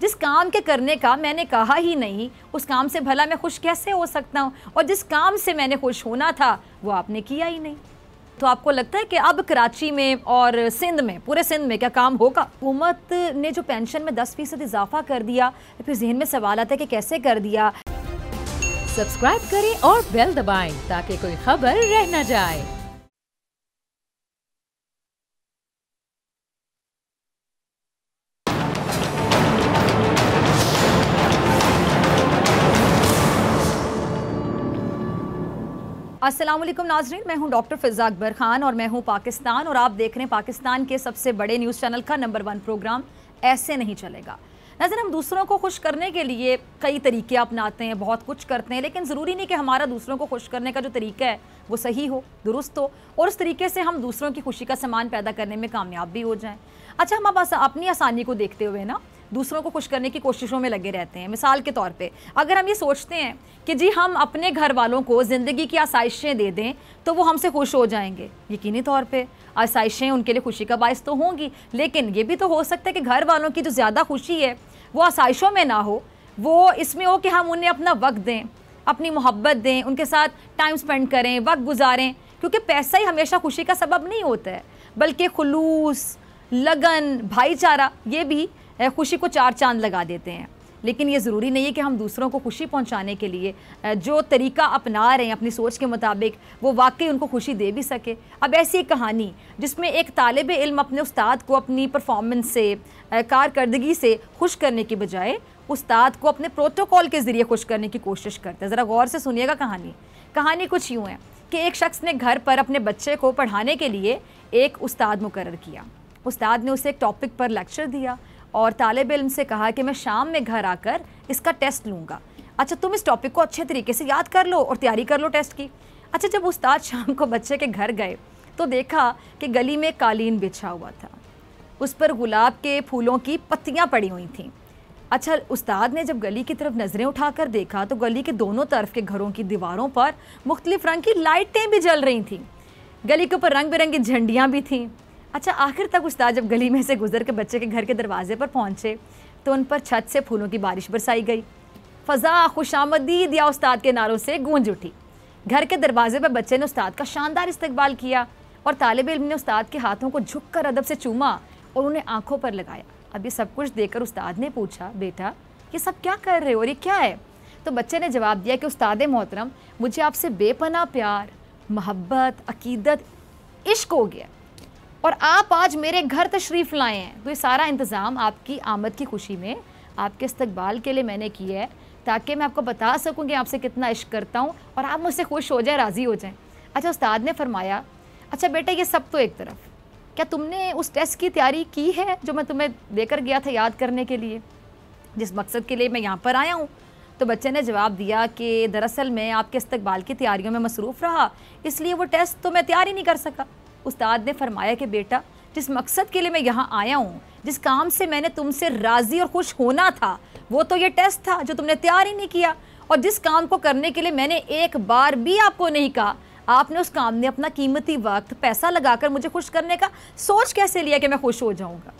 जिस काम के करने का मैंने कहा ही नहीं, उस काम से भला मैं खुश कैसे हो सकता हूँ? और जिस काम से मैंने खुश होना था वो आपने किया ही नहीं। तो आपको लगता है कि अब कराची में और सिंध में, पूरे सिंध में क्या काम होगा? हुकूमत ने जो पेंशन में 10% इजाफा कर दिया, फिर जहन में सवाल आता है कि कैसे कर दिया। सब्सक्राइब करें और बेल दबाएं ताकि कोई खबर रह न जाए। अस्सलाम वालेकुम नाज़रीन, मैं हूं डॉक्टर फ़िज़ा अकबर ख़ान और मैं हूं पाकिस्तान, और आप देख रहे हैं पाकिस्तान के सबसे बड़े न्यूज़ चैनल का नंबर 1 प्रोग्राम ऐसे नहीं चलेगा। नाज़रीन, हम दूसरों को खुश करने के लिए कई तरीके अपनाते हैं, बहुत कुछ करते हैं, लेकिन ज़रूरी नहीं कि हमारा दूसरों को खुश करने का जो तरीका है वो सही हो, दुरुस्त हो, और उस तरीके से हम दूसरों की खुशी का सामान पैदा करने में कामयाब भी हो जाएँ। अच्छा, हम अब अपनी आसानी को देखते हुए ना दूसरों को खुश करने की कोशिशों में लगे रहते हैं। मिसाल के तौर पे अगर हम ये सोचते हैं कि जी हम अपने घर वालों को ज़िंदगी की आसाइशें दे दें तो वो हमसे खुश हो जाएंगे, यकीनी तौर पे आसाइशें उनके लिए खुशी का बायस तो होंगी, लेकिन ये भी तो हो सकता है कि घर वालों की जो ज़्यादा खुशी है वो आसाइशों में ना हो, वो इसमें हो कि हम उन्हें अपना वक्त दें, अपनी मोहब्बत दें, उनके साथ टाइम स्पेंड करें, वक्त गुजारें। क्योंकि पैसा ही हमेशा खुशी का सबब नहीं होता है, बल्कि खुलूस, लगन, भाईचारा, ये भी खुशी को 4 चांद लगा देते हैं। लेकिन ये ज़रूरी नहीं है कि हम दूसरों को खुशी पहुंचाने के लिए जो तरीका अपना रहे हैं अपनी सोच के मुताबिक वो वाकई उनको खुशी दे भी सके। अब ऐसी एक कहानी जिसमें एक तालिब इल्म अपने उस्ताद को अपनी परफॉर्मेंस से, कारकर्दगी से खुश करने की बजाय उस्ताद को अपने प्रोटोकॉल के ज़रिए खुश करने की कोशिश करता है। ज़रा गौर से सुनिएगा कहानी कुछ यूँ है कि एक शख्स ने घर पर अपने बच्चे को पढ़ाने के लिए एक उस्ताद मुकर्रर किया। उस्ताद ने उसे एक टॉपिक पर लेक्चर दिया और तालिब इल्म से कहा कि मैं शाम में घर आकर इसका टेस्ट लूँगा। अच्छा, तुम इस टॉपिक को अच्छे तरीके से याद कर लो और तैयारी कर लो टेस्ट की। अच्छा, जब उस्ताद शाम को बच्चे के घर गए तो देखा कि गली में कालीन बिछा हुआ था, उस पर गुलाब के फूलों की पत्तियाँ पड़ी हुई थीं। अच्छा, उस्ताद ने जब गली की तरफ नज़रें उठाकर देखा तो गली के दोनों तरफ के घरों की दीवारों पर मुख्तलिफ रंग की लाइटें भी जल रही थीं, गली के ऊपर रंग बिरंगी झंडियाँ भी थीं। अच्छा, आखिर तक उस्ताद जब गली में से गुजर के बच्चे के घर के दरवाजे पर पहुंचे तो उन पर छत से फूलों की बारिश बरसाई गई। फ़ज़ा खुशामदीद या उस्ताद के नारों से गूंज उठी। घर के दरवाजे पर बच्चे ने उस्ताद का शानदार इस्तकबाल किया और तालिब इल्म ने उस्ताद के हाथों को झुककर अदब से चूमा और उन्हें आंखों पर लगाया। अब ये सब कुछ देखकर उस्ताद ने पूछा, बेटा ये सब क्या कर रहे हो और ये क्या है? तो बच्चे ने जवाब दिया कि उस्ताद मोहतरम, मुझे आपसे बेपनाह प्यार, मोहब्बत, अकीदत, इश्क हो गया और आप आज मेरे घर तशरीफ़ लाए हैं, तो ये सारा इंतज़ाम आपकी आमद की खुशी में, आपके इस्तकबाल के लिए मैंने किया है ताकि मैं आपको बता सकूं कि आपसे कितना इश्क करता हूं और आप मुझसे खुश हो जाए, राज़ी हो जाएं। अच्छा, उस्ताद ने फरमाया, अच्छा बेटा ये सब तो एक तरफ, क्या तुमने उस टेस्ट की तैयारी की है जो मैं तुम्हें देकर गया था याद करने के लिए, जिस मकसद के लिए मैं यहाँ पर आया हूँ? तो बच्चे ने जवाब दिया कि दरअसल मैं आपके इस्तकबाल की तैयारियों में मसरूफ़ रहा, इसलिए वो टेस्ट तो मैं तैयार ही नहीं कर सका। उस्ताद ने फरमाया कि बेटा जिस मकसद के लिए मैं यहाँ आया हूँ, जिस काम से मैंने तुमसे राज़ी और खुश होना था, वो तो ये टेस्ट था जो तुमने तैयार ही नहीं किया। और जिस काम को करने के लिए मैंने एक बार भी आपको नहीं कहा, आपने उस काम में अपना कीमती वक्त, पैसा लगाकर मुझे खुश करने का सोच कैसे लिया कि मैं खुश हो जाऊँगा?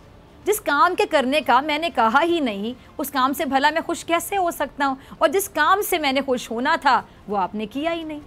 जिस काम के करने का मैंने कहा ही नहीं, उस काम से भला मैं खुश कैसे हो सकता हूँ? और जिस काम से मैंने खुश होना था वो आपने किया ही नहीं।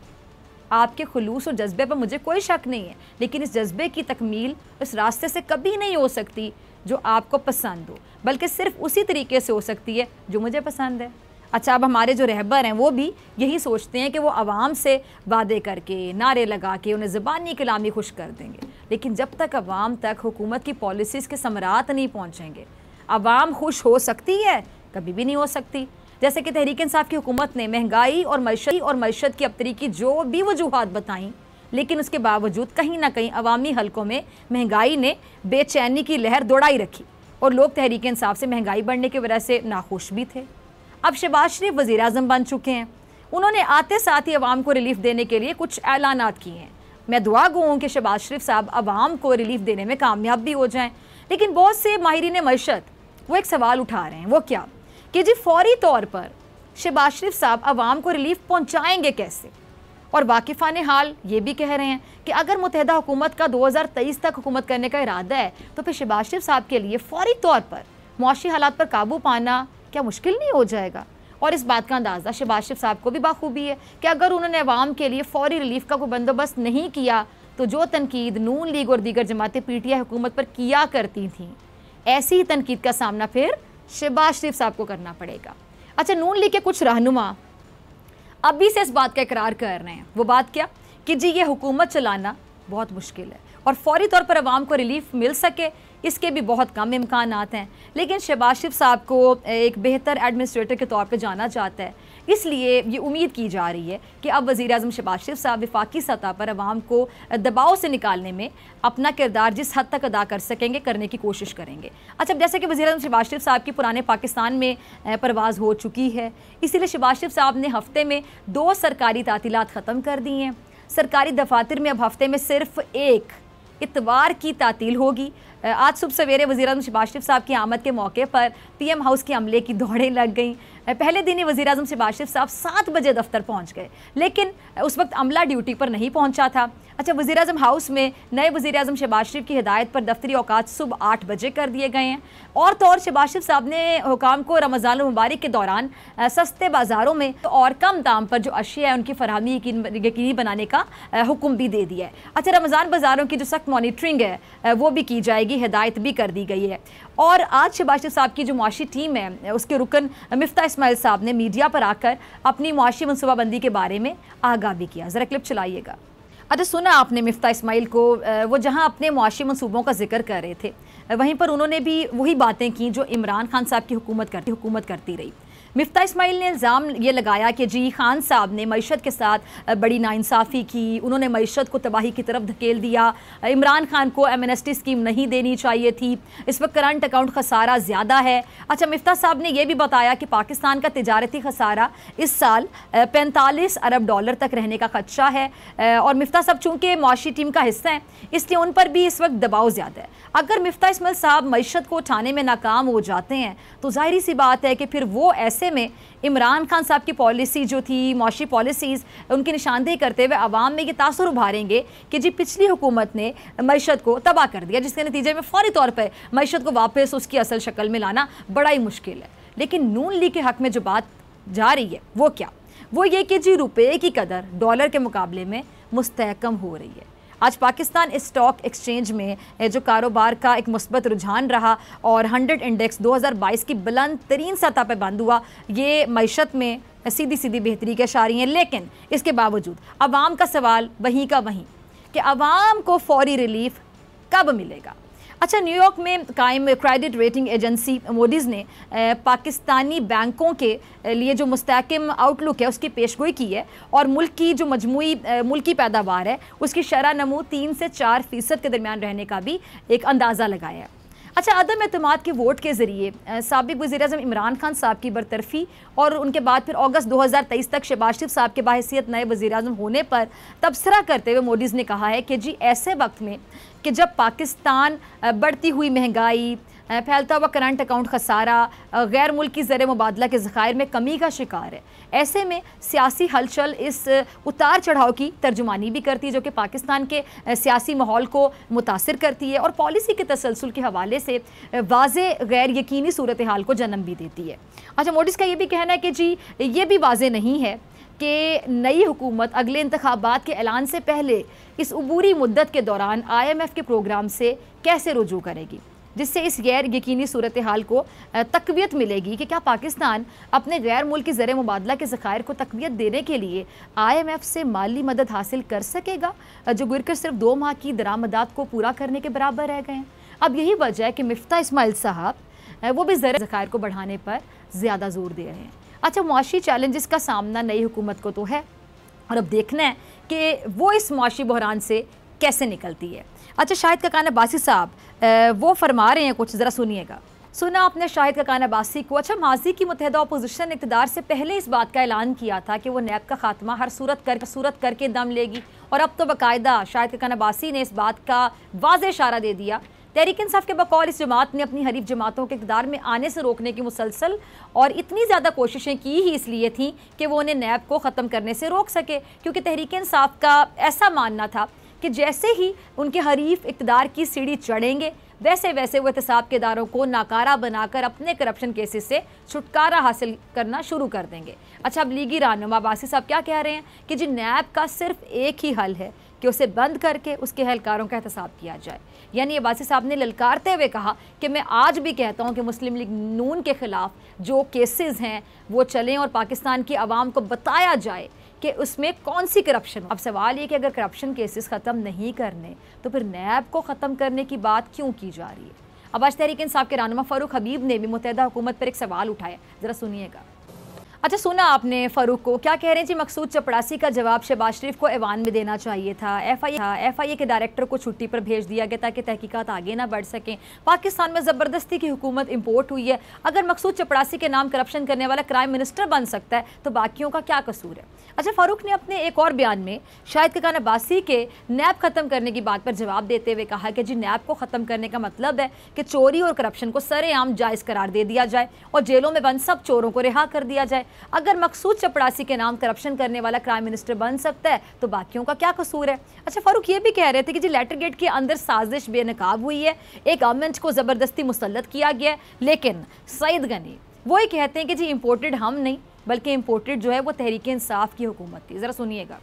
आपके खुलूस और जज्बे पर मुझे कोई शक नहीं है, लेकिन इस जज्बे की तकमील इस रास्ते से कभी नहीं हो सकती जो आपको पसंद हो, बल्कि सिर्फ उसी तरीके से हो सकती है जो मुझे पसंद है। अच्छा, अब हमारे जो रहबर हैं वो भी यही सोचते हैं कि वो आवाम से वादे करके, नारे लगा के उन्हें ज़बानी कलामी खुश कर देंगे, लेकिन जब तक आवाम तक हुकूमत की पॉलिसीज़ के समरात नहीं पहुँचेंगे, आवाम खुश हो सकती है? कभी भी नहीं हो सकती। जैसे कि तहरीक इंसाफ की हुकूमत ने महंगाई और मईशत की अबतरी की जो भी वजूहात बताई, लेकिन उसके बावजूद कहीं ना कहीं अवामी हलकों में महंगाई ने बेचैनी की लहर दौड़ाई रखी और लोग तहरीक इंसाफ से महंगाई बढ़ने की वजह से नाखुश भी थे। अब शहबाज शरीफ वज़ीर आज़म बन चुके हैं, उन्होंने आते साथ ही अवाम को रिलीफ देने के लिए कुछ ऐलानात किए हैं। मैं दुआ गो हूँ कि शहबाज शरीफ साहब अवाम को रिलीफ देने में कामयाब भी हो जाएँ, लेकिन बहुत से माहिरीन मईशत वो एक सवाल उठा रहे हैं, वो क्या कि जी फौरी तौर पर शहबाज शरीफ साहब आवाम को रिलीफ पहुंचाएंगे कैसे? और वाकिफ़ान हाल ये भी कह रहे हैं कि अगर मुत्तहिदा हुकूमत का 2023 तक हुकूमत करने का इरादा है तो फिर शहबाज शरीफ साहब के लिए फौरी तौर पर मुआशी हालात पर काबू पाना क्या मुश्किल नहीं हो जाएगा? और इस बात का अंदाज़ा शहबाज शरीफ साहब को भी बाखूबी है कि अगर उन्होंने अवाम के लिए फौरी रिलीफ का कोई बंदोबस्त नहीं किया तो जो तनकीद नून लीग और दीगर जमातें PTI हुकूमत पर किया करती थीं, ऐसी ही तनकीद का सामना फिर शहबाज शरीफ साहब को करना पड़ेगा। अच्छा, नून लीग के कुछ रहनुमा अभी से इस बात का इकरार कर रहे हैं। वो बात क्या कि जी ये हुकूमत चलाना बहुत मुश्किल है और फौरी तौर पर अवाम को रिलीफ मिल सके इसके भी बहुत कम इम्कानात हैं। लेकिन शहबाज शरीफ साहब को एक बेहतर एडमिनिस्ट्रेटर के तौर पे जाना चाहता है, इसलिए ये उम्मीद की जा रही है कि अब वज़ीर-ए-आज़म शहबाज शरीफ साहब वफाकी सतह पर अवाम को दबाव से निकालने में अपना किरदार जिस हद तक अदा कर सकेंगे करने की कोशिश करेंगे। अच्छा, जैसे कि वज़ीर-ए-आज़म शहबाज शरीफ साहब की पुराने पाकिस्तान में परवाज़ हो चुकी है, इसीलिए शहबाज शरीफ साहब ने हफ्ते में 2 सरकारी तातीलात ख़त्म कर दी हैं। सरकारी दफातर में अब हफ्ते में सिर्फ एक इतवार की तातील होगी। आज सुबह सवेरे वज़ीर-ए-आज़म शहबाज शरीफ साहब की आमद के मौके पर PM हाउस के अमले की दौड़ें लग गईं। पहले दिन ही वज़ीर-ए-आज़म शहबाज शरीफ साहब 7 बजे दफ्तर पहुंच गए, लेकिन उस वक्त अमला ड्यूटी पर नहीं पहुंचा था। अच्छा, वज़ीर-ए-आज़म हाउस में नए वज़ीर-ए-आज़म शहबाज शरीफ की हिदायत पर दफ्तरी औकात सुबह 8 बजे कर दिए गए हैं। और तो और शहबाज शरीफ साहब ने हुकाम को रमज़ान मुबारक के दौरान सस्ते बाज़ारों में और कम दाम पर जो अशिया है उनकी फरहमी यकीनी बनाने का हुक्म भी दे दिया है। अच्छा, रमज़ान बाज़ारों की जो सख्त मॉनिटरिंग है वो भी की जाएगी, हिदायत भी कर दी गई है। और आज शहबाज शरीफ साहब की जो मुआशी टीम है उसके रुकन मिफ्ता इस्माइल साहब ने मीडिया पर आकर अपनी मुआशी मनसूबाबंदी के बारे में आगाह भी किया। ज़रा क्लिप चलाइएगा। अच्छा, सुना आपने मिफ्ता इस्माइल को, वो जहां अपने मुआशी मनसूबों का जिक्र कर रहे थे वहीं पर उन्होंने भी वही बातें की जो इमरान खान साहब की हुकूमत करती रही। मिफ्ता इस्माइल ने इल्ज़ाम ये लगाया कि जी खान साहब ने मईशत के साथ बड़ी नाइंसाफ़ी की, उन्होंने मईशत को तबाही की तरफ धकेल दिया। इमरान खान को एमनेस्टी स्कीम नहीं देनी चाहिए थी, इस वक्त करंट अकाउंट खसारा ज़्यादा है। अच्छा, मिफ्ता साहब ने यह भी बताया कि पाकिस्तान का तिजारती खसारा इस साल 45 अरब डॉलर तक रहने का खदशा है और मिफ्ता साहब चूँकि मुआशी टीम का हिस्सा है इसलिए उन पर भी इस वक्त दबाव ज़्यादा है। अगर मिफ्ता इस्माइल साहब मईशत को उठाने में नाकाम हो जाते हैं तो ज़ाहिरी सी बात है कि फिर वो ऐसे में इमरान खान साहब की पॉलिसी जो थी, मुआशी पॉलिसीज़, उनकी निशानदेही करते हुए आवाम में ये तासुर उभारेंगे कि जी पिछली हुकूमत ने मईशत को तबाह कर दिया, जिसके नतीजे में फ़ौरी तौर पर मईशत को वापस उसकी असल शक्ल में लाना बड़ा ही मुश्किल है। लेकिन नून लीग के हक़ में जो बात जा रही है वो क्या? वो ये कि जी रुपये की कदर डॉलर के मुकाबले में मुस्तहकम हो रही है। आज पाकिस्तान स्टॉक एक्सचेंज में जो कारोबार का एक मुस्बत रुझान रहा और 100 इंडेक्स 2022 की बुलंद तरीन सतह पर बंद हुआ, ये मईशत में सीधी सीधी बेहतरी के इशारे हैं। लेकिन इसके बावजूद अवाम का सवाल वहीं का वहीं कि अवाम को फौरी रिलीफ कब मिलेगा। अच्छा, न्यूयॉर्क में कायम क्रेडिट रेटिंग एजेंसी मोडीज़ ने पाकिस्तानी बैंकों के लिए जो मुस्तहकम आउटलुक है उसकी पेशगोई की है और मुल्क की जो मुल्की पैदावार है उसकी शरह नमू 3 से 4% के दरमियान रहने का भी एक अंदाज़ा लगाया है। अच्छा, अदम एतमाद के वोट के ज़रिए साबिक़ वज़ीर-ए-आज़म इमरान खान साहब की बरतरफ़ी और उनके बाद फिर अगस्त 2023 तक शहबाज शरीफ साहब के बाहैसियत नए वज़ीर-ए-आज़म होने पर तबसरा करते हुए मोडीज़ ने कहा है कि जी ऐसे वक्त में कि जब पाकिस्तान बढ़ती हुई महंगाई, फैलता हुआ करंट अकाउंट खसारा, गैर मुल्की ज़र मुबादला के ज़खायर में कमी का शिकार है, ऐसे में सियासी हलचल इस उतार चढ़ाव की तर्जुमानी भी करती है जो कि पाकिस्तान के सियासी माहौल को मुतासिर करती है और पॉलिसी के तसलसल के हवाले से वाज़े गैर यकीनी सूरत हाल को जन्म भी देती है। अच्छा, मोडीज़ का ये भी कहना है कि जी ये भी वाज़े नहीं है कि नई हुकूमत अगले इंतखाबात के ऐलान से पहले इस उबूरी मुद्दत के दौरान IMF के प्रोग्राम से कैसे रुजू करेगी, जिससे इस गैर यकीनी सूरत हाल को तकवीत मिलेगी कि क्या पाकिस्तान अपने गैर मुल्की ज़र मुबादला के ज़खायर को तकवीत देने के लिए IMF से माली मदद हासिल कर सकेगा जो गुज़िर सिर्फ 2 माह की दरामदात को पूरा करने के बराबर रह गए हैं। अब यही वजह है कि मिफ्ता इस्माइल साहब वो भी ज़र ज़खायर को बढ़ाने पर ज़्यादा जोर दे रहे हैं। अच्छा, मुआशी चैलेंजेस का सामना नई हुकूमत को तो है और अब देखना है कि वो इस मुआशी बहरान से कैसे निकलती है। अच्छा, शाहिद ककान अब्बासी साहब वो फरमा रहे हैं कुछ, ज़रा सुनिएगा। सुना आपने शाहिद ककान अब्बासी को। अच्छा, माजी की मुत्तहिदा अपोजिशन ने इक़्तिदार से पहले इस बात का ऐलान किया था कि वो नैब का खात्मा हर सूरत करके दम लेगी और अब तो बाकायदा शाहिद ककान अब्बासी ने इस बात का वाज़ेह इशारा दे दिया। तहरीक इंसाफ के बकौल इस जमात ने अपनी हरीफ जमातों के इक़्तिदार में आने से रोकने की मुसलसल और इतनी ज़्यादा कोशिशें की ही इसलिए थी कि वो उन्हें नैब को ख़त्म करने से रोक सके, क्योंकि तहरीक इंसाफ का ऐसा मानना था कि जैसे ही उनके हरीफ इक़्तिदार की सीढ़ी चढ़ेंगे वैसे वैसे वो एहतसाब के इदारों को नाकारा बनाकर अपने करप्शन केसेस से छुटकारा हासिल करना शुरू कर देंगे। अच्छा, अब लीगी रहनुमा अब्बासी साहब क्या कह रहे हैं कि जी नैब का सिर्फ एक ही हल है कि उसे बंद करके उसके एहलकारों का एहतसाब किया जाए। यानी अब्बासी साहब ने ललकारते हुए कहा कि मैं आज भी कहता हूँ कि मुस्लिम लीग नून के ख़िलाफ़ जो केसेस हैं वो चलें और पाकिस्तान की आवाम को बताया जाए कि उसमें कौन सी करप्शन। अब सवाल ये कि अगर करप्शन केसेस ख़त्म नहीं करने तो फिर नैब को ख़त्म करने की बात क्यों की जा रही है। अब आज तहरीक इंसाफ के रहनुमा फ़ारूक हबीब ने भी मुत्तहिदा हुकूमत पर एक सवाल उठाया, ज़रा सुनिएगा। अच्छा, सुना आपने फ़ारूक को, क्या कह रहे हैं जी? मकसूद चपड़ासी का जवाब शहबाज शरीफ को ऐवान में देना चाहिए था। एफआईए के डायरेक्टर को छुट्टी पर भेज दिया गया ताकि तहकीकात आगे ना बढ़ सकें। पाकिस्तान में ज़बरदस्ती की हुकूमत इम्पोर्ट हुई है। अगर मकसूद चपड़ासी के नाम करप्शन करने वाला क्राइम मिनिस्टर बन सकता है तो बाकियों का क्या कसूर है। अच्छा, फ़ारूक ने अपने एक और बयान में शाहिद खान अब्बासी के नैब ख़त्म करने की बात पर जवाब देते हुए कहा कि जी नैब को ख़त्म करने का मतलब है कि चोरी और करप्शन को सरेआम जायज़ करार दे दिया जाए और जेलों में बंद सब चोरों को रिहा कर दिया जाए। अगर मकसूद चपड़ासी के नाम करप्शन करने वाला प्राइम मिनिस्टर बन सकता है तो बाकियों का क्या कसूर है। अच्छा, फ़ारूक ये भी कह रहे थे कि जी लेटर गेट के अंदर साजिश बेनकाब हुई है, एक गवर्नमेंट को ज़बरदस्ती मुसल्लत किया गया है। लेकिन सईद गनी वही कहते हैं कि जी इम्पोर्टेड हम नहीं बल्कि इम्पोर्टेड जो है वो तहरीक इंसाफ की हुकूमत थी। ज़रा सुनिएगा।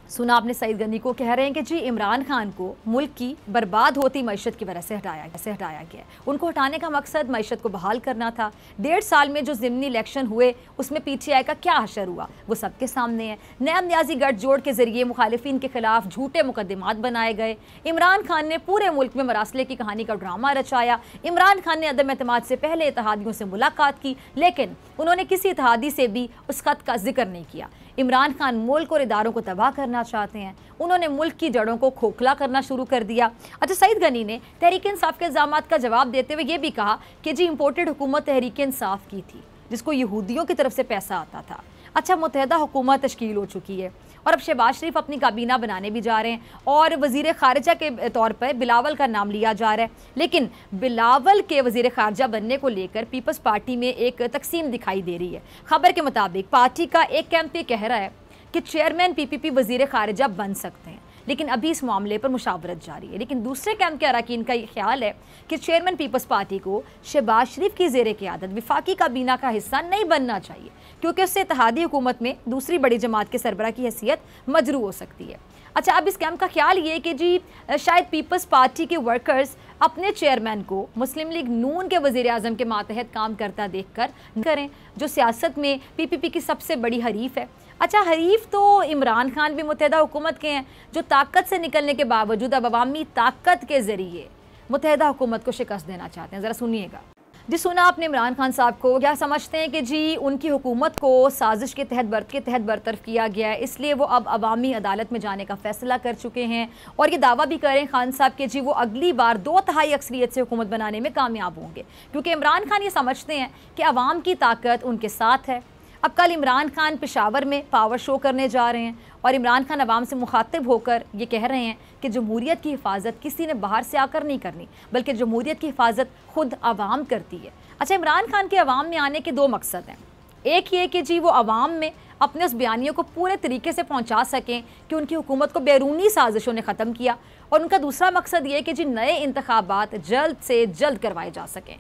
सुना आपने सईद गनी को, कह रहे हैं कि जी इमरान खान को मुल्क की बर्बाद होती मैशत की वजह से हटाया गया। उनको हटाने का मकसद मैशत को बहाल करना था। 1.5 साल में जो ज़िमनी इलेक्शन हुए उसमें पीटीआई का क्या हशर हुआ वो सबके सामने है। नैब न्याजी गठजोड़ के जरिए मुखालिफिन के खिलाफ झूठे मुकदमात बनाए गए। इमरान खान ने पूरे मुल्क में मरासले की कहानी का ड्रामा रचाया। इमरान खान ने अदम एतमाद से पहले इत्तेहादियों से मुलाकात की, लेकिन उन्होंने किसी इत्तेहादी से भी उस खत का जिक्र नहीं किया। इमरान खान मुल्क और इदारों को तबाह करना चाहते हैं। उन्होंने मुल्क की जड़ों को खोखला करना शुरू कर दिया। अच्छा, सईद गनी ने तहरीक इंसाफ के इल्ज़ामात का जवाब देते हुए ये भी कहा कि जी इम्पोर्टेड हुकूमत तहरीक इंसाफ की थी जिसको यहूदियों की तरफ से पैसा आता था। अच्छा, मुत्तहिदा हुकूमत तश्कील हो चुकी है और अब शहबाज शरीफ अपनी काबीना बनाने भी जा रहे हैं और वज़ीर ख़ारिजा के तौर पर बिलावल का नाम लिया जा रहा है। लेकिन बिलावल के वज़ीर ख़ारिजा बनने को लेकर पीपल्स पार्टी में एक तकसीम दिखाई दे रही है। खबर के मुताबिक पार्टी का एक कैंप ये कह रहा है कि चेयरमैन पीपीपी वज़ीर ख़ारिजा बन सकते हैं, लेकिन अभी इस मामले पर मुशावरत जारी है। लेकिन दूसरे कैंप के अरकान का ये ख्याल है कि चेयरमैन पीपल्स पार्टी को शहबाज शरीफ की ज़ेर क़यादत विफाकी काबीना का हिस्सा नहीं बनना चाहिए क्योंकि उससे इत्तेहादी हुकूमत में दूसरी बड़ी जमात के सरबराह की हैसियत मजरू हो सकती है। अच्छा, अब इस कैंप का ख्याल ये कि जी शायद पीपल्स पार्टी के वर्कर्स अपने चेयरमैन को मुस्लिम लीग नून के वज़ीर आज़म के मातहत काम करता देख कर करें, जो सियासत में पीपीपी की सबसे बड़ी हरीफ है। अच्छा, हरीफ तो इमरान खान भी मुत्तहिदा हुकूमत के हैं जो ताकत से निकलने के बावजूद अब अवामी ताकत के ज़रिए मुत्तहिदा हुकूमत को शिकस्त देना चाहते हैं। ज़रा सुनिएगा। जी, सुना आपने इमरान खान साहब को, क्या समझते हैं कि जी उनकी हुकूमत को साजिश के तहत बरतरफ किया गया है, इसलिए वो अब अवामी अदालत में जाने का फैसला कर चुके हैं और ये दावा भी करें खान साहब कि जी वो अगली बार 2/3 अक्सरियत से हुकूमत बनाने में कामयाब होंगे क्योंकि इमरान खान ये समझते हैं कि अवाम की ताकत उनके साथ है। अब कल इमरान खान पेशावर में पावर शो करने जा रहे हैं और इमरान खान अवाम से मुखातिब होकर ये कह रहे हैं कि जमहूरियत की हिफाजत किसी ने बाहर से आकर नहीं करनी बल्कि जमहूरियत की हिफाजत खुद अवाम करती है। अच्छा, इमरान खान के अवाम में आने के 2 मकसद हैं। एक ये कि जी वो अवाम में अपने उस बयानियों को पूरे तरीके से पहुँचा सकें कि उनकी हुकूमत को बैरूनी साजिशों ने ख़त्म किया, और उनका दूसरा मकसद ये कि जी नए इंतखाबात जल्द से जल्द करवाए जा सकें।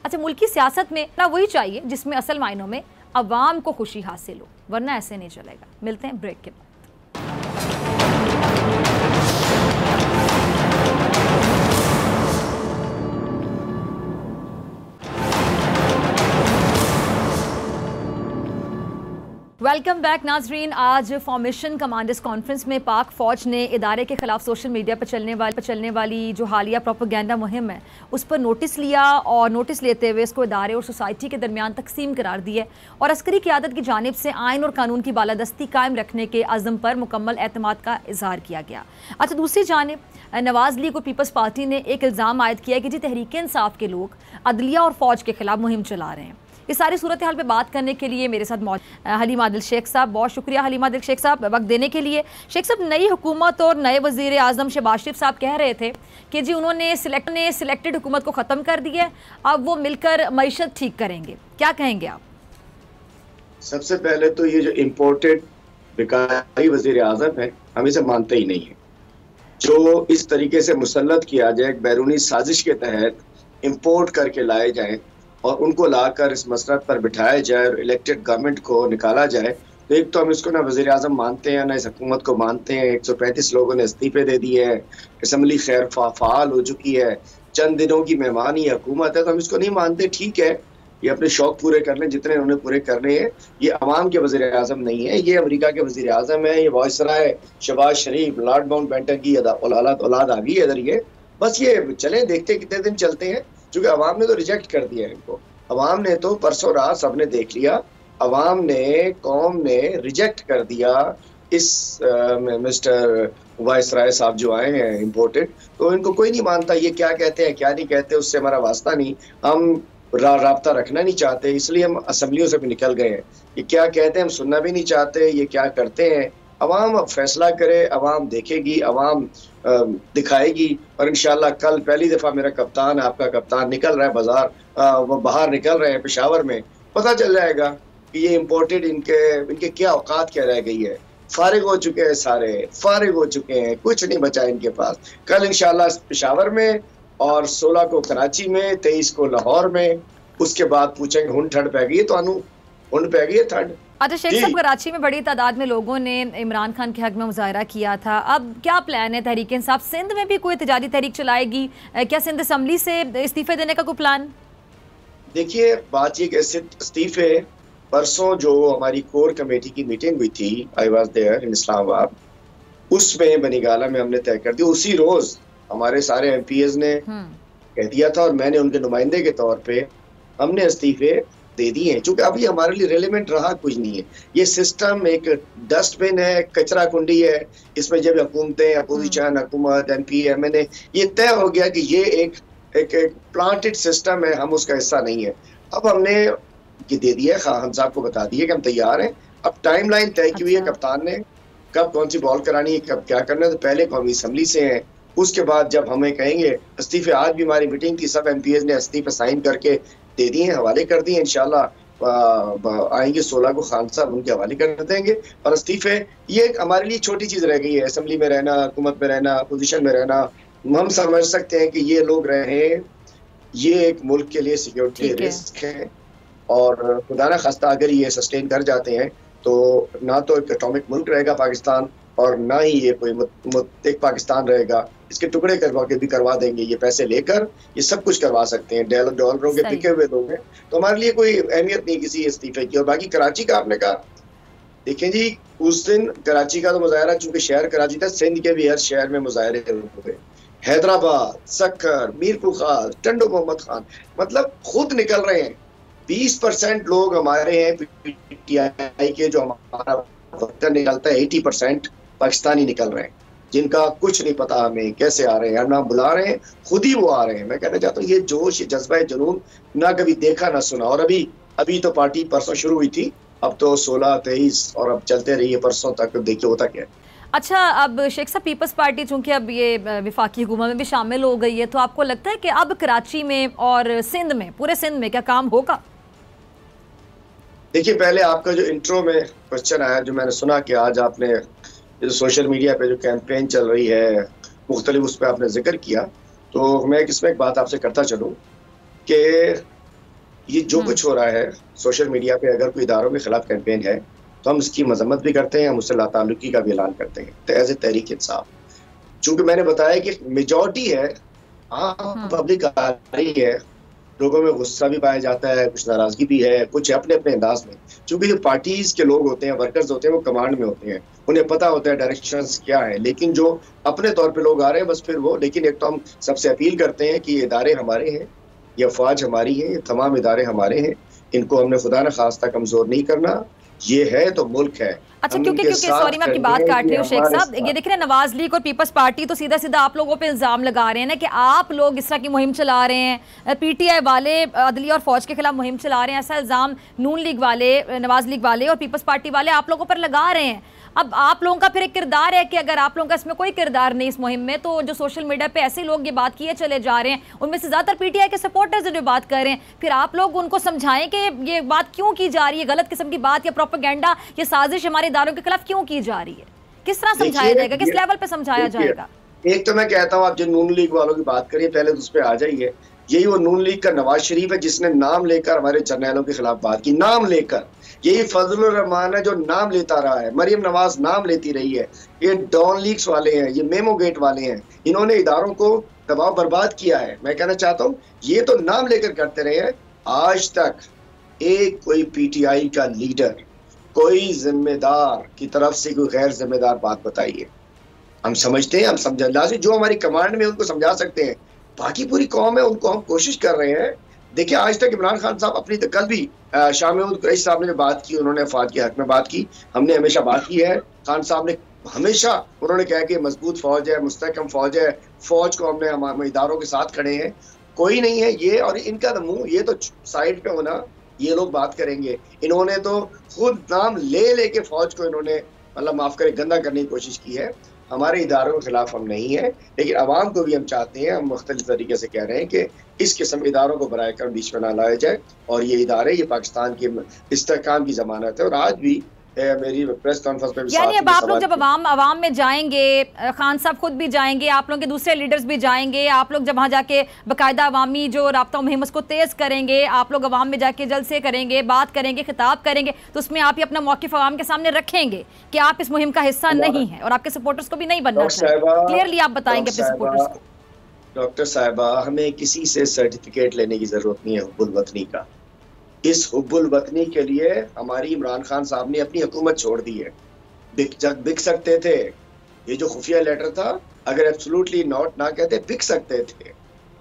अच्छा, मुल्की सियासत में ना वही चाहिए जिसमें असल मायनों में अवाम को खुशी हासिल हो, वरना ऐसे नहीं चलेगा। मिलते हैं ब्रेक के बाद। वेलकम बैक नाजरीन। आज फॉर्मेशन कमांडर्स कॉन्फ्रेंस में पाक फ़ौज ने इदारे के ख़िलाफ़ सोशल मीडिया पर चलने वाली जो हालिया प्रोपेगेंडा मुहिम है उस पर नोटिस लिया और नोटिस लेते हुए इसको इदारे और सोसाइटी के दरमियान तकसीम करार दी है और अस्करी क़यादत की जानिब से आइन और कानून की बालादस्ती कायम रखने के अज़म पर मुकम्मल एतमाद का इजहार किया गया। अच्छा, दूसरी जानिब नवाज़ लीग और पीपल्स पार्टी ने एक इल्ज़ाम आयद किया कि जी तहरीक इंसाफ के लोग अदलिया और फ़ौज के ख़िलाफ़ मुहिम चला रहे हैं। इस सारी सूरत हाल पे बात करने के लिए मेरे साथ हलीमा आदिल शेख साहब, बहुत शुक्रिया हलीमा आदिल शेख साहब वक्त देने के लिए। शेख साहब, नई हुकूमत और नए वज़ीर आज़म शहबाज शरीफ साहब कह रहे थे कि जी उन्होंने सिलेक्टेड हुकूमत को ख़त्म कर दिया, अब वो मिलकर मईशत ठीक करेंगे, क्या कहेंगे आप? सबसे पहले तो ये जो इम्पोर्टेड बेकारी वज़ीर आज़म है हम इसे मानते ही नहीं है। जो इस तरीके से मुसल्लत किया जाए, एक बैरूनी साजिश के तहत इंपोर्ट करके लाए जाएं और उनको लाकर इस मसरत पर बिठाया जाए और इलेक्टेड गवर्नमेंट को निकाला जाए, तो एक तो हम इसको ना वज़ीर आज़म मानते हैं ना इस हुकूमत को मानते हैं। 135 लोगों ने इस्तीफे दे दिए हैं, असम्बली खैर फ़ाल हो चुकी है, चंद दिनों की मेहमानी हुकूमत है, तो हम इसको नहीं मानते। ठीक है, ये अपने शौक पूरे कर लें जितने उन्हें पूरे करने हैं। ये अवाम के वज़ीर आज़म नहीं है, ये अमेरिका के वज़ीर आज़म है, ये वायसराय शहबाज शरीफ लॉर्ड माउंटबेटन की औलाद आ गई है इधर। ये बस ये चले, देखते कितने दिन चलते हैं, क्योंकि अवाम ने तो रिजेक्ट कर दिया है इनको। अवाम ने तो परसों रात सबने देख लिया, अवाम ने, कौम ने रिजेक्ट कर दिया इस मिस्टर वायसराय साहब जो आए हैं इम्पोर्टेड, तो इनको कोई नहीं मानता। ये क्या कहते हैं क्या नहीं कहते उससे हमारा वास्ता नहीं, हम राब्ता रखना नहीं चाहते, इसलिए हम असम्बलियों से भी निकल गए हैं। ये क्या कहते हैं हम सुनना भी नहीं चाहते, ये क्या करते हैं। अवाम अब फैसला करे, अवाम देखेगी, अवाम दिखाएगी, और इंशाल्लाह कल पहली दफ़ा मेरा कप्तान, आपका कप्तान निकल रहा है बाजार, वो बाहर निकल रहे हैं पेशावर में, पता चल जाएगा कि ये इम्पोर्टेड इनके क्या औकात क्या रह गई है। फारिग हो चुके हैं, सारे फारिग हो चुके हैं, कुछ नहीं बचा इनके पास। कल इंशाल्लाह पेशावर में और 16 को कराची में, 23 को लाहौर में, उसके बाद पूछेंगे हुन ठंड पै गई है, तो हुन पै गई है ठंड। अच्छा शेख साहब, कराची में बड़ी तादाद में लोगों ने इमरान खान के हक में मुजाहरा किया था, अब क्या प्लान है तहरीक इंसाफ? सिंध में भी कोई एहतजाजी तहरीक चलाएगी? क्या सिंध असम्बली से इस्तीफे देने का कोई प्लान? देखिए, बात ये कि इस्तीफे, परसों जो हमारी कोर कमेटी की मीटिंग हुई थी, I was there in Islamabad, उसमें बनीगाला में हमने तय कर दिया, उसी रोज हमारे सारे एमपीएस ने कह दिया था और मैंने उनके नुमाइंदे के तौर पे हमने इस्तीफे दे दिए हैं, क्योंकि अभी हमारे लिए रेलिवेंट रहा कुछ नहीं है। ये सिस्टम एक डस्टबिन है, कचरा कुंडी है, इसमें जब हुकूमतें, अपोजिशन, हुकूमत, एमपी, एमएनए, ये तय हो गया कि ये एक प्लांटेड सिस्टम है, हम उसका हिस्सा नहीं है। अब हमने ये दे दिया, खान साहब को बता दिया कि हम तैयार हैं। अब टाइमलाइन तय की हुई है कप्तान ने, कब कौन सी बॉल करानी है, कब क्या करना है। तो पहले कौमी असम्बली से हैं, उसके बाद जब हमें कहेंगे इस्तीफे, आज भी हमारी मीटिंग थी, सब एमपीएस ने इस्तीफे साइन करके दे दिए, हवाले कर दिए। इंशाल्लाह आएंगे 16 को, खान साहब उनके हवाले कर देंगे। और इस्तीफे ये हमारे लिए छोटी चीज रह गई है, असम्बली में रहना, हुकूमत में रहना, अपोजिशन में रहना। हम समझ सकते हैं कि ये लोग रहे, ये एक मुल्क के लिए सिक्योरिटी रिस्क है, और खुदा ना खास्ता अगर ये सस्टेन कर जाते हैं तो ना तो एक एटॉमिक मुल्क रहेगा पाकिस्तान, और ना ही ये कोई एक पाकिस्तान रहेगा। इसके टुकड़े करवा के भी करवा देंगे, ये पैसे लेकर ये सब कुछ करवा सकते हैं, डॉलरों के पिके हुए लोग हैं, तो हमारे लिए कोई अहमियत नहीं किसी इस्तीफे की। और बाकी कराची का आपने कहा, देखें जी, उस दिन कराची का तो मुजाहरा, चूंकि शहर कराची था, सिंध के भी हर शहर में मुजाहरे हुए, हैदराबाद, सक्कर, मीरपुर खास, टंडो मोहम्मद खान, मतलब खुद निकल रहे हैं। 20% लोग हमारे हैं पीटीआई के, जो हमारा वर्कर निकलता है, 80% पाकिस्तानी निकल रहे हैं, जिनका कुछ नहीं पता हमें कैसे आ रहे हैं, हम बुला रहे हैं, खुद ही वो आ रहे हैं। मैं कहना चाहता हूँ ये जोश, ये जज्बा, जुनून ना कभी देखा ना सुना। और अभी तो पार्टी परसों शुरू हुई थी, अब तो 16, 23 और अब चलते रही है परसों तक, देखिए होता क्या है। अच्छा, अब शेख साहब, पीपल्स पार्टी चूंकि अब ये विफाकी हुकूमत में भी शामिल हो गई है, तो आपको लगता है कि अब कराची में और सिंध में, पूरे सिंध में क्या काम होगा? देखिए, पहले आपका जो इंट्रो में क्वेश्चन आया, जो मैंने सुना कि आज आपने जो सोशल मीडिया पे जो कैंपेन चल रही है मुख्तलिफ, उस पर आपने जिक्र किया, तो मैं इसमें एक बात आपसे करता चलूँ कि ये जो कुछ हो रहा है सोशल मीडिया पे, अगर कोई इदारों के खिलाफ कैंपेन है तो हम उसकी मजम्मत भी करते हैं, हम उससे लाताल्लुकी का भी ऐलान करते हैं, तो एज ए तहरीक इंसाफ। चूंकि मैंने बताया कि मेजॉरिटी है, पब्लिक आ रही है, लोगों में गुस्सा भी पाया जाता है, कुछ नाराजगी भी है, कुछ अपने अपने अंदाज में। चूंकि जो पार्टीज के लोग होते हैं, वर्कर्स होते हैं, वो कमांड में होते हैं, उन्हें पता होता है डायरेक्शंस क्या है। लेकिन जो अपने तौर पे लोग आ रहे हैं, बस फिर वो, लेकिन एक तो हम सबसे अपील करते हैं कि ये इदारे हमारे हैं, ये अफवाज हमारी हैं, ये तमाम इदारे हमारे हैं, इनको हमने खुदा न खास्ता कमजोर नहीं करना। ये है तो मुल्क है। अच्छा, क्योंकि सॉरी मैं आपकी बात काट रही हूँ शेख साहब, ये देख रहे हैं नवाज लीग और पीपल्स पार्टी तो सीधा सीधा आप लोगों पे इल्जाम लगा रहे हैं ना कि आप लोग इस तरह की मुहिम चला रहे हैं, पीटीआई वाले अदलिया और फौज के खिलाफ मुहिम चला रहे हैं, ऐसा इल्जाम नून लीग वाले, नवाज लीग वाले और पीपल्स पार्टी वाले आप लोगों पर लगा रहे हैं। अब आप लोगों का फिर एक किरदार है कि अगर आप लोगों का इसमें कोई किरदार नहीं इस मुहिम में, तो जो सोशल मीडिया पे ऐसे लोग ये बात किए चले जा रहे हैं, उनमें से ज़्यादातर पीटीआई के सपोर्टर्स जो बात कर रहे हैं, फिर आप लोग उनको समझाएं कि ये बात क्यों की जा रही है, गलत किस्म की बात या प्रोपेगेंडा या साजिश हमारे इदारों के खिलाफ क्यों की जा रही है, किस तरह समझाया जाएगा, किस लेवल पर समझाया जाएगा? एक तो मैं कहता हूँ, आप जो नून लीग वालों की बात करिए, पहले तो उस पर आ जाइए। यही वो नून लीग का नवाज शरीफ है जिसने नाम लेकर हमारे जर्नैलों के खिलाफ बात की, नाम लेकर। यही फजलुर रहमान है जो नाम लेता रहा है, मरियम नवाज नाम लेती रही है, ये डॉन लीग्स वाले हैं, ये मेमो गेट वाले हैं, इन्होंने इदारों को दबाव बर्बाद किया है। मैं कहना चाहता हूँ ये तो नाम लेकर करते रहे हैं। आज तक एक कोई पीटीआई का लीडर, कोई जिम्मेदार की तरफ से कोई गैर जिम्मेदार बात बताइए। हम समझते हैं, हम समझ जो हमारी कमांड में उनको समझा सकते हैं, बाकी पूरी कौम है उनको हम कोशिश कर रहे हैं। देखिए आज तक इमरान खान साहब अपनी, तो कल भी शाह महमूद कुरैशी साहब ने बात की, उन्होंने अफवाद के हक में बात की, हमने हमेशा बात की है। खान साहब ने हमेशा उन्होंने कहा कि मजबूत फौज है, मुस्तहकम फौज है, फौज को हमने हमारे इदारों के साथ खड़े हैं, कोई नहीं है ये। और इनका तो मुंह ये तो साइड पे होना, ये लोग बात करेंगे। इन्होंने तो खुद नाम ले लेके फौज को इन्होंने मतलब माफ करे गंदा करने की कोशिश की है। हमारे इदारों के खिलाफ हम नहीं है, लेकिन आवाम को भी हम चाहते हैं, हम मुख्तलिफ तरीके से कह रहे हैं कि इस किस्म इदारों को बराए कर बीच में ना लाया जाए। और ये इदारे, ये पाकिस्तान के इस्तेहकाम की जमानत है। और आज भी मेरी प्रेस कॉन्फ्रेंस में भी, यानी अब आप लोग जब अवाम में जाएंगे, खान साहब खुद भी जाएंगे, आप लोगों के दूसरे लीडर्स भी जाएंगे, आप लोग जब वहाँ जाके बाकायदा अवामी जो राब्ता मुहिम उसको तेज़ करेंगे, आप लोग अवाम में जाके जलसे करेंगे, बात करेंगे, खिताब करेंगे, तो उसमें आप ही अपना मौक़िफ़ अवाम के सामने रखेंगे कि आप इस मुहिम का हिस्सा नहीं हैं और आपके सपोर्टर्स को भी नहीं बनना चाहिए। क्लियरली आप बताएंगे अपने सपोर्टर्स को। डॉक्टर साहिबा, हमें किसी से सर्टिफिकेट लेने की जरूरत नहीं है हुब्बुल वतनी का। इस हुब्बुल वतनी के लिए हमारी इमरान खान साहब ने अपनी हुकूमत छोड़ दी है। बिक सकते थे, ये जो खुफिया लेटर था, अगर एब्सोल्युटली नॉट ना कहते बिक सकते थे,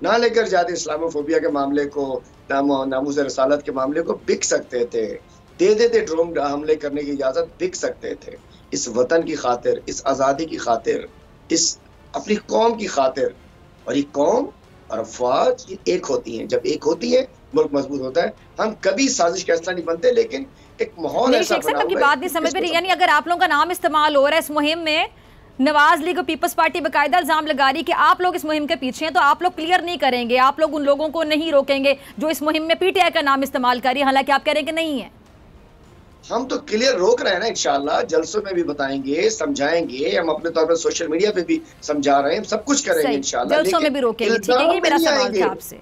ना लेकर जाते इस्लामोफोबिया के मामले को, नामूस रसालत के मामले को, बिक सकते थे, दे देते ड्रोन हमले करने की इजाजत, बिक सकते थे। इस वतन की खातिर, इस आज़ादी की खातिर, इस अपनी कौम की खातिर। और ये कौम और अफवाज ये एक होती हैं, जब एक होती है मुल्क मजबूत होता है। हम कभी साजिश का हिस्सा नहीं बनते, लेकिन एक माहौल ऐसा बना हुआ है। बात नहीं समझ में रही, यानी अगर आप लोगों का नाम इस्तेमाल हो रहा है इस मुहिम में, नवाज लीग और पीपल्स पार्टी बाकायदा इल्जाम लगा रही कि आप लोग इस मुहिम के पीछे हैं, तो आप लोग क्लियर नहीं करेंगे, आप लोग उन लोगों को नहीं रोकेंगे जो इस मुहिम में पीटीआई का नाम इस्तेमाल कर रही है, हालांकि आप कह रहे हैं कि नहीं है। हम तो क्लियर रोक रहे हैं ना, इंशाल्लाह जलसों में भी बताएंगे, समझाएंगे, हम अपने तौर पर सोशल मीडिया पे भी समझा रहे हैं, सब कुछ करेंगे इंशाल्लाह, जलसों में भी रोकेंगे। ठीक है, ये मेरा सवाल था आपसे।